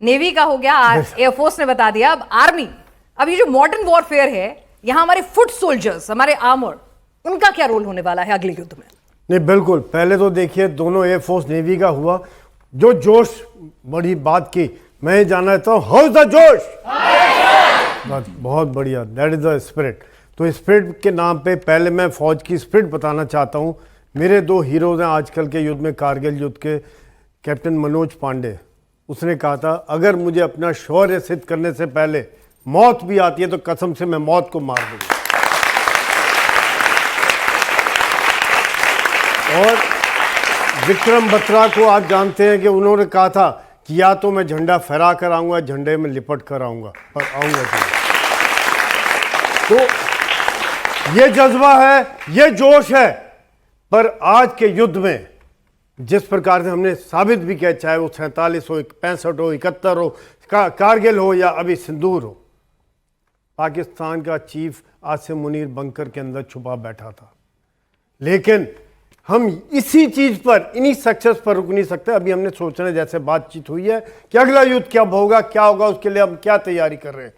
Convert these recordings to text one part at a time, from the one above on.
Navy का हो गया, एयरफोर्स ने बता दिया, अब आर्मी। अब ये जो मॉडर्न वॉरफेयर है, यहां हमारे फुट सोल्जर्स, हमारे आर्मर, उनका क्या रोल होने वाला है अगले युद्ध में? नहीं, बिल्कुल। पहले तो देखिए दोनों एयरफोर्स नेवी का हुआ, जो जोश बड़ी बात की, मैं जानना चाहता हूँ हाउ द जोश। बहुत बढ़िया, दैट इज द स्पिरिट। तो स्पिरिट के नाम पे पहले मैं फौज की स्पिरिट बताना चाहता हूँ। मेरे दो हीरोज हैं आजकल के युद्ध में, कारगिल युद्ध के, कैप्टन मनोज पांडे। उसने कहा था अगर मुझे अपना शौर्य सिद्ध करने से पहले मौत भी आती है तो कसम से मैं मौत को मार दूंगा। और विक्रम बत्रा को आप जानते हैं कि उन्होंने कहा था कि या तो मैं झंडा फहरा कर आऊंगा, झंडे में लिपट कर आऊंगा, पर आऊंगा तो ये जज्बा है, ये जोश है। पर आज के युद्ध में जिस प्रकार से हमने साबित भी किया, चाहे वो 47 हो, 65 हो, 71 हो, कारगिल हो या अभी सिंदूर हो, पाकिस्तान का चीफ आसिम मुनीर बंकर के अंदर छुपा बैठा था। लेकिन हम इसी चीज पर, इन्हीं सक्सेस पर रुक नहीं सकते। अभी हमने सोचना, जैसे बातचीत हुई है कि अगला युद्ध क्या होगा, क्या होगा, उसके लिए हम क्या तैयारी कर रहे हैं।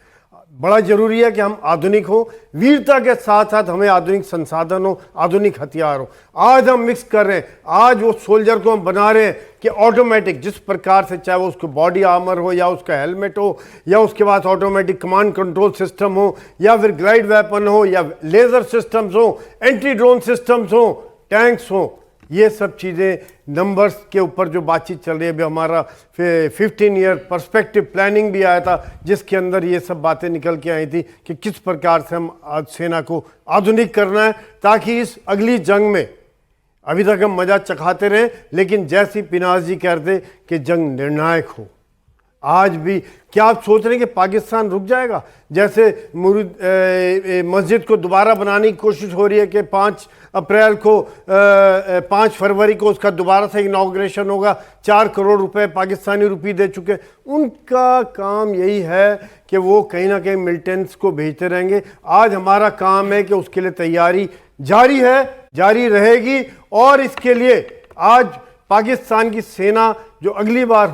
बड़ा जरूरी है कि हम आधुनिक हो, वीरता के साथ साथ हमें आधुनिक संसाधन हो, आधुनिक हथियार हो। आज हम मिक्स कर रहे हैं, आज वो सोल्जर को हम बना रहे हैं कि ऑटोमेटिक, जिस प्रकार से चाहे वो उसको बॉडी आर्मर हो या उसका हेलमेट हो या उसके बाद ऑटोमेटिक कमांड कंट्रोल सिस्टम हो या फिर ग्लाइड वेपन हो या लेजर सिस्टम्स हो, एंटी ड्रोन सिस्टम्स हो, टैंक्स हो, ये सब चीज़ें नंबर्स के ऊपर जो बातचीत चल रही है। अभी हमारा 15 ईयर पर्सपेक्टिव प्लानिंग भी आया था, जिसके अंदर ये सब बातें निकल के आई थी कि किस प्रकार से हम आज सेना को आधुनिक करना है, ताकि इस अगली जंग में, अभी तक हम मजा चखाते रहे, लेकिन जैसी पिनाज जी कहते कि जंग निर्णायक हो। आज भी क्या आप सोच रहे हैं कि पाकिस्तान रुक जाएगा? जैसे मस्जिद को दोबारा बनाने की कोशिश हो रही है कि 5 अप्रैल को 5 फरवरी को उसका दोबारा से इनॉग्रेशन होगा, 4 करोड़ रुपए पाकिस्तानी रुपये दे चुके। उनका काम यही है कि वो कहीं ना कहीं मिलिटेंट्स को भेजते रहेंगे। आज हमारा काम है कि उसके लिए तैयारी जारी है, जारी रहेगी। और इसके लिए आज पाकिस्तान की सेना जो अगली बार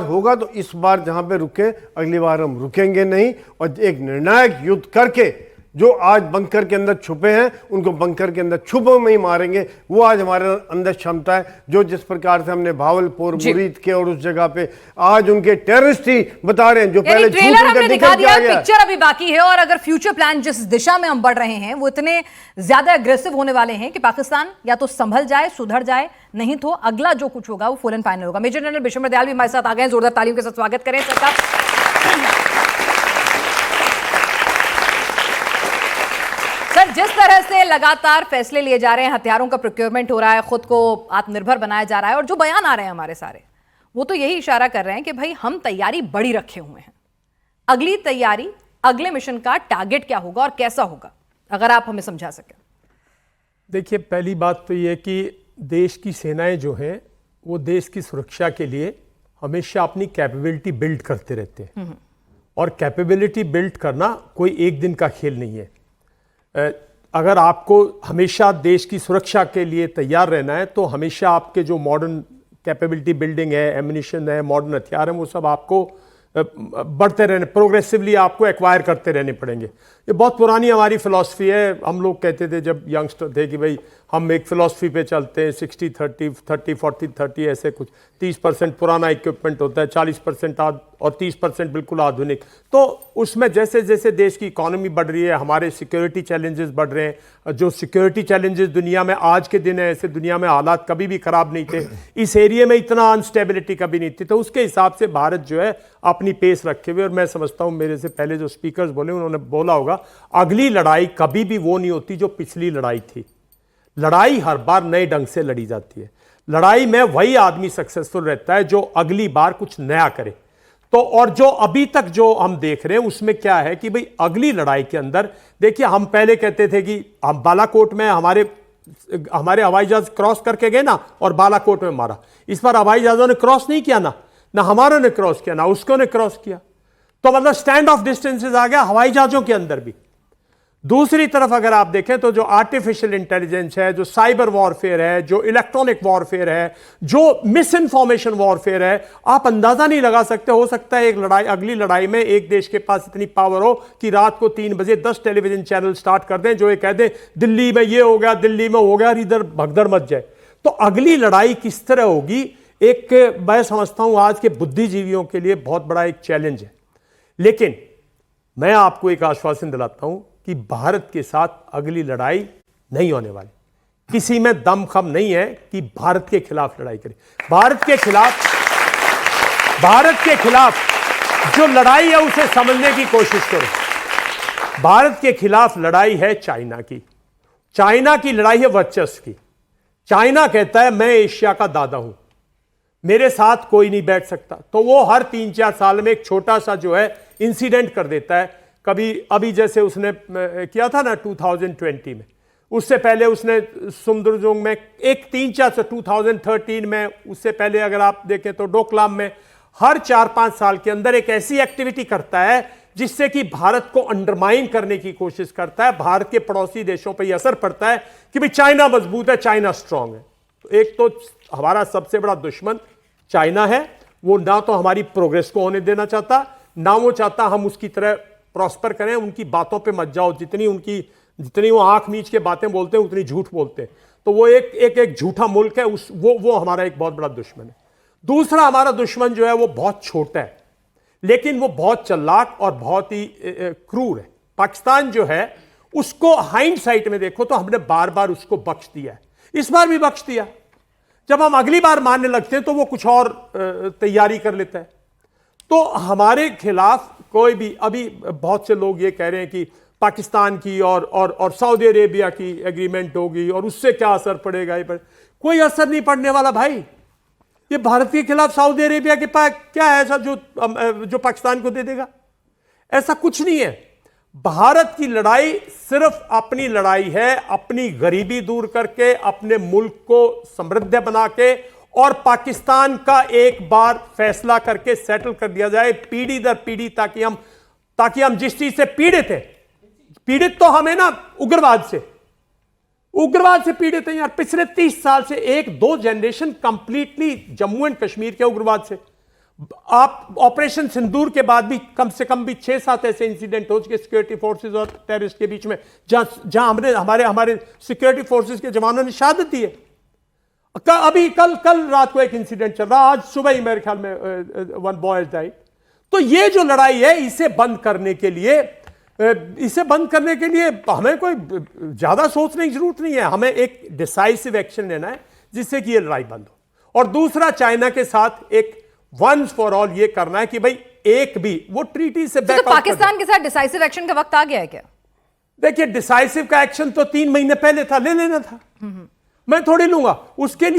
होगा तो इस बार जहां पे रुके, अगली बार हम रुकेंगे नहीं। और एक निर्णायक युद्ध करके जो आज बंकर के अंदर छुपे हैं, उनको बंकर के अंदर छुपो में ही मारेंगे। वो आज हमारे अंदर क्षमता है, जो जिस प्रकार से हमने भावलपुर, मुरीद के और उस जगह पे आज उनके टेररिस्ट ही बता रहे हैं जो पहले ट्रेलर हमने दिखा दिया, पिक्चर अभी बाकी है। और अगर फ्यूचर प्लान जिस दिशा में हम बढ़ रहे हैं वो इतने ज्यादा अग्रेसिव होने वाले हैं कि पाकिस्तान या तो संभल जाए, सुधर जाए, नहीं तो अगला जो कुछ होगा वो फुल एंड फाइनल होगा। मेजर जनरल विशंबर दयाल भी हमारे साथ आ गए हैं, जोरदार तालियों के साथ स्वागत करें सर। जिस तरह से लगातार फैसले लिए जा रहे हैं, हथियारों का प्रोक्योरमेंट हो रहा है, खुद को आत्मनिर्भर बनाया जा रहा है, और जो बयान आ रहे हैं हमारे सारे, वो तो यही इशारा कर रहे हैं कि भाई हम तैयारी बड़ी रखे हुए हैं। अगली तैयारी, अगले मिशन का टारगेट क्या होगा और कैसा होगा, अगर आप हमें समझा सकें। देखिए, पहली बात तो ये कि देश की सेनाएं जो हैं वो देश की सुरक्षा के लिए हमेशा अपनी कैपेबिलिटी बिल्ड करते रहते हैं। और कैपेबिलिटी बिल्ड करना कोई एक दिन का खेल नहीं है। अगर आपको हमेशा देश की सुरक्षा के लिए तैयार रहना है तो हमेशा आपके जो मॉडर्न कैपेबिलिटी बिल्डिंग है, एम्युनिशन है, मॉडर्न हथियार हैं, वो सब आपको बढ़ते रहने, प्रोग्रेसिवली आपको एक्वायर करते रहने पड़ेंगे। ये बहुत पुरानी हमारी फिलॉसफी है। हम लोग कहते थे जब यंगस्टर थे कि भाई हम एक फिलॉसफी पे चलते हैं, 60-30, 30-40-30, ऐसे कुछ 30% पुराना इक्विपमेंट होता है, 40% और 30% बिल्कुल आधुनिक। तो उसमें जैसे जैसे देश की इकोनॉमी बढ़ रही है, हमारे सिक्योरिटी चैलेंजेस बढ़ रहे हैं। जो सिक्योरिटी चैलेंजेस दुनिया में आज के दिन है, ऐसे दुनिया में हालात कभी भी खराब नहीं थे, इस एरिया में इतना अनस्टेबिलिटी कभी नहीं थी। तो उसके हिसाब से भारत जो है अपनी पेस रखे हुए, और मैं समझता हूँ मेरे से पहले जो स्पीकर्स बोले उन्होंने बोला होगा, अगली लड़ाई कभी भी वो नहीं होती जो पिछली लड़ाई थी। लड़ाई हर बार नए ढंग से लड़ी जाती है। लड़ाई में वही आदमी सक्सेसफुल रहता है जो अगली बार कुछ नया करे। तो और जो अभी तक जो हम देख रहे हैं उसमें क्या है कि भाई अगली लड़ाई के अंदर देखिए, हम पहले कहते थे कि हम बालाकोट में हमारे हवाई जहाज क्रॉस करके गए ना और बालाकोट में मारा। इस बार हवाई जहाजों ने क्रॉस नहीं किया ना हमारों ने क्रॉस किया, ना उसको ने क्रॉस किया। तो मतलब स्टैंड ऑफ डिस्टेंसेस आ गया हवाई जहाजों के अंदर भी। दूसरी तरफ अगर आप देखें तो जो आर्टिफिशियल इंटेलिजेंस है, जो साइबर वॉरफेयर है, जो इलेक्ट्रॉनिक वॉरफेयर है, जो मिस इन्फॉर्मेशन वॉरफेयर है, आप अंदाजा नहीं लगा सकते। हो सकता है एक लड़ाई, अगली लड़ाई में एक देश के पास इतनी पावर हो कि रात को 3 बजे 10 टेलीविजन चैनल स्टार्ट कर दें जो ये कह दें दिल्ली में ये हो गया, दिल्ली में हो गया, और इधर भगदड़ मच जाए। तो अगली लड़ाई किस तरह होगी, एक मैं समझता हूं आज के बुद्धिजीवियों के लिए बहुत बड़ा एक चैलेंज है। लेकिन मैं आपको एक आश्वासन दिलाता हूं कि भारत के साथ अगली लड़ाई नहीं होने वाली। किसी में दम खम नहीं है कि भारत के खिलाफ लड़ाई करें। भारत के खिलाफ जो लड़ाई है उसे समझने की कोशिश करो। भारत के खिलाफ लड़ाई है चाइना की। चाइना की लड़ाई है वर्चस्व की। चाइना कहता है मैं एशिया का दादा हूं, मेरे साथ कोई नहीं बैठ सकता। तो वो हर 3-4 साल में एक छोटा सा जो है इंसिडेंट कर देता है। कभी अभी जैसे उसने किया था ना 2020 में, उससे पहले उसने सुमदुरजोंग में एक 3-4 से 2013 में, उससे पहले अगर आप देखें तो डोकलाम में, हर 4-5 साल के अंदर एक ऐसी एक्टिविटी करता है जिससे कि भारत को अंडरमाइन करने की कोशिश करता है। भारत के पड़ोसी देशों पर यह असर पड़ता है कि भाई चाइना मजबूत है, चाइना स्ट्रांग है। तो एक तो हमारा सबसे बड़ा दुश्मन चाइना है। वो ना तो हमारी प्रोग्रेस को होने देना चाहता, ना वो चाहता हम उसकी तरह प्रॉस्पर करें। उनकी बातों पे मत जाओ, जितनी वो आंख मीच के बातें बोलते हैं उतनी झूठ बोलते हैं। तो वो एक झूठा मुल्क है, वो हमारा एक बहुत बड़ा दुश्मन है। दूसरा हमारा दुश्मन जो है वो बहुत छोटा है, लेकिन वो बहुत चालाक और बहुत ही क्रूर है। पाकिस्तान जो है उसको हाइंडसाइट में देखो तो हमने बार बार उसको बख्श दिया है, इस बार भी बख्श दिया। जब हम अगली बार मानने लगते हैं तो वो कुछ और तैयारी कर लेता है। तो हमारे खिलाफ कोई भी, अभी बहुत से लोग ये कह रहे हैं कि पाकिस्तान की और सऊदी अरेबिया की एग्रीमेंट होगी और उससे क्या असर पड़ेगा। ये पर कोई असर नहीं पड़ने वाला भाई। ये भारत के खिलाफ सऊदी अरेबिया के पास क्या है ऐसा जो पाकिस्तान को दे देगा? ऐसा कुछ नहीं है। भारत की लड़ाई सिर्फ अपनी लड़ाई है, अपनी गरीबी दूर करके, अपने मुल्क को समृद्ध बना के, और पाकिस्तान का एक बार फैसला करके सेटल कर दिया जाए पीढ़ी दर पीढ़ी, ताकि हम जिस चीज से पीड़ित हैं, पीड़ित तो हमें ना उग्रवाद से पीड़ित हैं यार। पिछले 30 साल से 1-2 generation completely Jammu and Kashmir के उग्रवाद से। आप ऑपरेशन सिंदूर के बाद भी कम से कम भी 6-7 ऐसे इंसिडेंट हो चुके सिक्योरिटी फोर्सेस और टेररिस्ट के बीच में, जहां हमारे सिक्योरिटी फोर्सेस के जवानों ने शहादत दी है। अभी कल रात को एक इंसिडेंट चल रहा, आज सुबह ही मेरे ख्याल में 1 बॉय डाइड। तो ये जो लड़ाई है इसे बंद करने के लिए हमें कोई ज्यादा सोचने की जरूरत नहीं है। हमें एक डिसाइसिव एक्शन लेना है जिससे कि ये लड़ाई बंद हो। और दूसरा, चाइना के साथ एक वंस फॉर ऑल ये करना है कि भाई एक भी वो ट्रीटी से तो पाकिस्तान के साथ डिसाइसिव एक्शन का वक्त आ गया है क्या? देखिए, डिसाइसिव का एक्शन तो 3 महीने पहले था, ले लेना था। मैं थोड़ी लूंगा उसके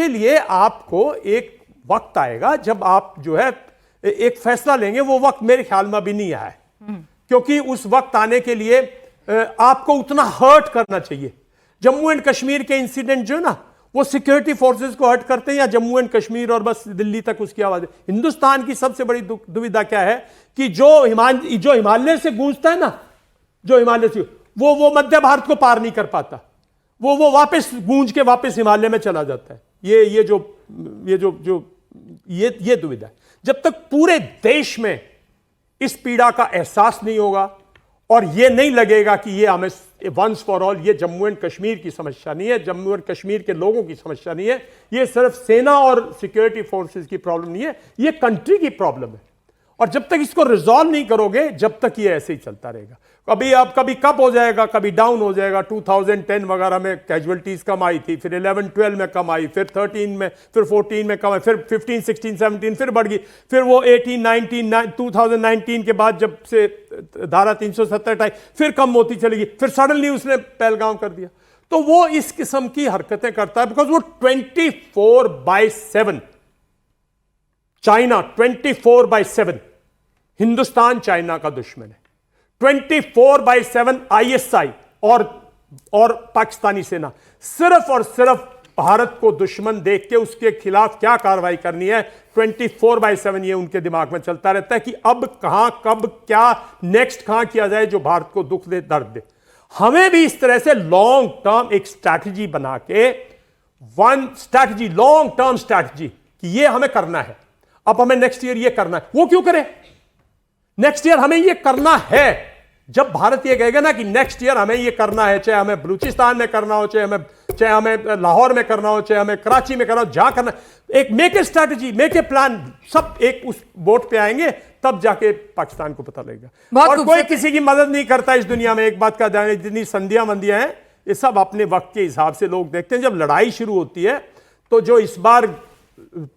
लिए आपको एक वक्त आएगा जब आप जो है एक फैसला लेंगे। वो वक्त मेरे ख्याल में अभी नहीं आया है, क्योंकि उस वक्त आने के लिए आपको उतना हर्ट करना चाहिए। जम्मू एंड कश्मीर के इंसिडेंट जो है ना, वो सिक्योरिटी फोर्सेस को हर्ट करते हैं या जम्मू एंड कश्मीर और बस दिल्ली तक उसकी आवाज है। हिंदुस्तान की सबसे बड़ी दुविधा क्या है कि जो हिमालय से गूंजता है ना, जो हिमालय से वो मध्य भारत को पार नहीं कर पाता। वो वापस गूंज के वापस हिमालय में चला जाता है। ये दुविधा है। जब तक पूरे देश में इस पीड़ा का एहसास नहीं होगा और ये नहीं लगेगा कि ये हमें वंस फॉर ऑल, ये जम्मू एंड कश्मीर की समस्या नहीं है, जम्मू एंड कश्मीर के लोगों की समस्या नहीं है, ये सिर्फ सेना और सिक्योरिटी फोर्सेस की प्रॉब्लम नहीं है, ये कंट्री की प्रॉब्लम है। और जब तक इसको रिजॉल्व नहीं करोगे, जब तक ये ऐसे ही चलता रहेगा। कभी कब हो जाएगा, कभी डाउन हो जाएगा। 2010 वगैरह में कैजुअलिटीज कम आई थी, फिर 11-12 में कम आई, फिर 13 में, फिर 14 में कम आई, फिर 15, 16, 17 फिर बढ़ गई, फिर वो 18, 19, 2019 के बाद जब से धारा 370 हटाई फिर कम होती चली गई, फिर सडनली उसने पहलगाम कर दिया। तो वो इस किस्म की हरकतें करता है बिकॉज वो 24/7 चाइना 24/7 हिंदुस्तान चाइना का दुश्मन है। 24/7 ISI और पाकिस्तानी सेना सिर्फ और सिर्फ भारत को दुश्मन देख के उसके खिलाफ क्या कार्रवाई करनी है, 24/7 ये उनके दिमाग में चलता रहता है कि अब कहां, कब, क्या नेक्स्ट कहां किया जाए जो भारत को दुख दे, दर्द दे। हमें भी इस तरह से लॉन्ग टर्म एक स्ट्रैटेजी बना के, one strategy, long term strategy कि ये हमें करना है, अब हमें नेक्स्ट ईयर ये करना है। वो क्यों करे? नेक्स्ट ईयर हमें ये करना है। जब भारत ये कहेगा ना कि नेक्स्ट ईयर हमें ये करना है, चाहे हमें बलूचिस्तान में करना हो, चाहे हमें लाहौर में करना हो, चाहे हमें कराची में करना हो, जहां करना, एक make a strategy, make a plan, सब एक उस बोट पे आएंगे, तब जाके पाकिस्तान को पता लगेगा। और कोई किसी की मदद नहीं करता इस दुनिया में। एक बात का ध्यान, जितनी संधियां मंदियां हैं ये सब अपने वक्त के हिसाब से लोग देखते हैं। जब लड़ाई शुरू होती है तो जो इस बार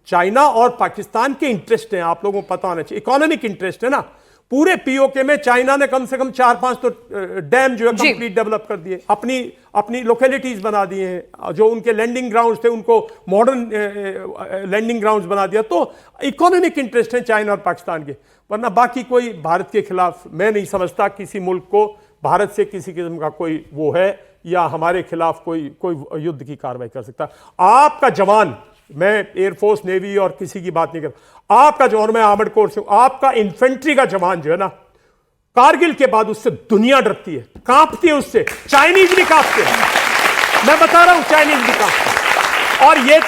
चाइना और पाकिस्तान के इंटरेस्ट हैं, आप लोगों को पता होना चाहिए, इकोनॉमिक इंटरेस्ट है ना। पूरे पीओके में चाइना ने कम से कम 4-5 तो डैम जो है कंप्लीट डेवलप कर दिए, अपनी लोकेलिटीज बना दिए हैं, जो उनके लैंडिंग ग्राउंड्स थे उनको मॉडर्न लैंडिंग ग्राउंड्स बना दिया। तो इकोनॉमिक इंटरेस्ट है चाइना और पाकिस्तान के, वरना बाकी कोई भारत के खिलाफ मैं नहीं समझता किसी मुल्क को भारत से किसी किस्म का कोई वो है या हमारे खिलाफ कोई युद्ध की कार्रवाई कर सकता। आपका जवान, मैं एयरफोर्स, नेवी और किसी की बात नहीं करता, आपका जवान, मैं आर्मर्ड कोर से हूं, आपका इन्फेंट्री का जवान जो है ना, कारगिल के बाद उससे दुनिया डरती है, कांपती है उससे। चाइनीज भी कांपते हैं, मैं बता रहा हूं, चाइनीज भी कांपते हैं। और ये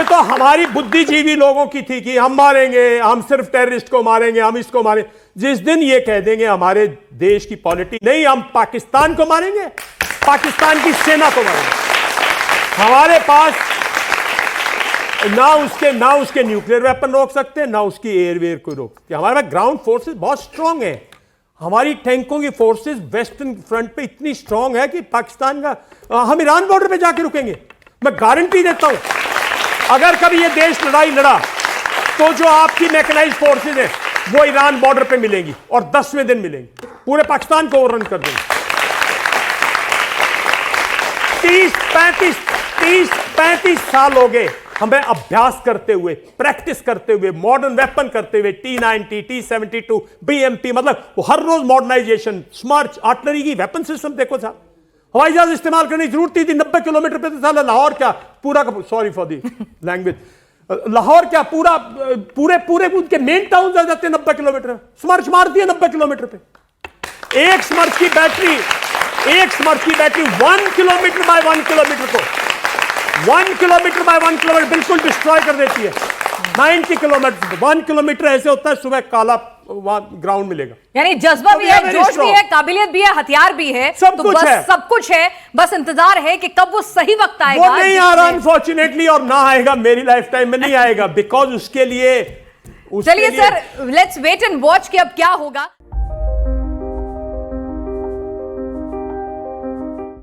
तो हमारी बुद्धिजीवी लोगों की थी कि हम मारेंगे, हम सिर्फ टेररिस्ट को मारेंगे, हम इसको मारेंगे। जिस दिन ये कह देंगे हमारे देश की पॉलिटी नहीं, हम पाकिस्तान को मारेंगे, पाकिस्तान की सेना को मारेंगे। हमारे पास ना उसके न्यूक्लियर वेपन रोक सकते, ना उसकी एयरवेयर को रोक सकते। हमारे पास ग्राउंड फोर्सेस बहुत स्ट्रांग है। हमारी टैंकों की फोर्सेस वेस्टर्न फ्रंट पे इतनी स्ट्रांग है कि पाकिस्तान का, हम ईरान बॉर्डर पे जाके रुकेंगे। मैं गारंटी देता हूं, अगर कभी ये देश लड़ाई लड़ा तो जो आपकी मैकेनाइज्ड फोर्सेस हैं वो ईरान बॉर्डर पे मिलेंगी और 10वें दिन मिलेंगी, पूरे पाकिस्तान को ओवररन कर देंगे। 30-35 साल हो गए हमें अभ्यास करते हुए, प्रैक्टिस करते हुए, मॉडर्न वेपन करते हुए, T-90, T-72, BMP, मतलब हर रोज मॉडर्नाइजेशन, स्मर्च, आर्टिलरी की वेपन सिस्टम देखो साहब। हवाई जहाज इस्तेमाल करने की जरूरत थी 90 किलोमीटर पे, तो साला लाहौर क्या पूरा का, sorry for the language, Lahore क्या पूरे उनके मेन टाउन जा जाते हैं 90 किलोमीटर, स्मर्च मारती है 90 किलोमीटर पे। एक स्मर्च की बैटरी 1 किलोमीटर बाय 1 किलोमीटर को 1 किलोमीटर बाय 1 किलोमीटर बिल्कुल डिस्ट्रॉय कर देती है। 90 किलोमीटर, 1 किलोमीटर ऐसे होता है, सुबह काला ग्राउंड मिलेगा। यानी जज्बा भी है, जोश भी है, काबिलियत भी है, हथियार भी है, सब तो कुछ बस है। सब कुछ है, बस इंतजार है कि कब वो सही वक्त आएगा। वो नहीं आ रहा अनफॉर्चुनेटली, और ना आएगा, मेरी लाइफ टाइम में नहीं आएगा, बिकॉज उसके लिए चलिए sir, let's wait and watch कि अब क्या होगा।